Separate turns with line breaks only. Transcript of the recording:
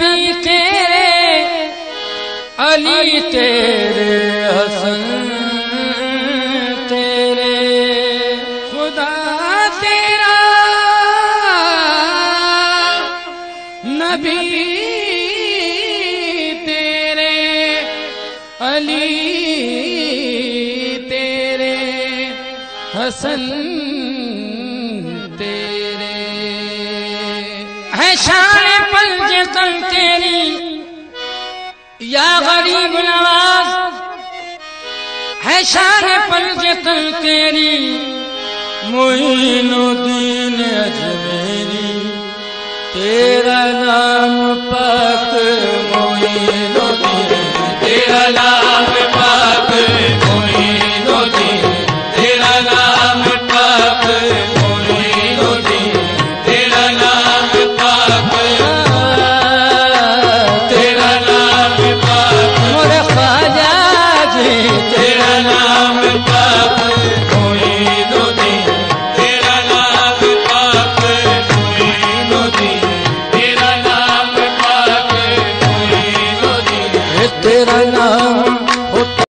नबी तेरे, अली तेरे, हसन तेरे, खुदा तेरा, नबी तेरे, अली तेरे, हसन तेरे। है शान पंजे तन तेरी या गरीब नवाज, है शान पंजे तन तेरी मोइनुद्दीन अजमेरी, तेरा नाम पाक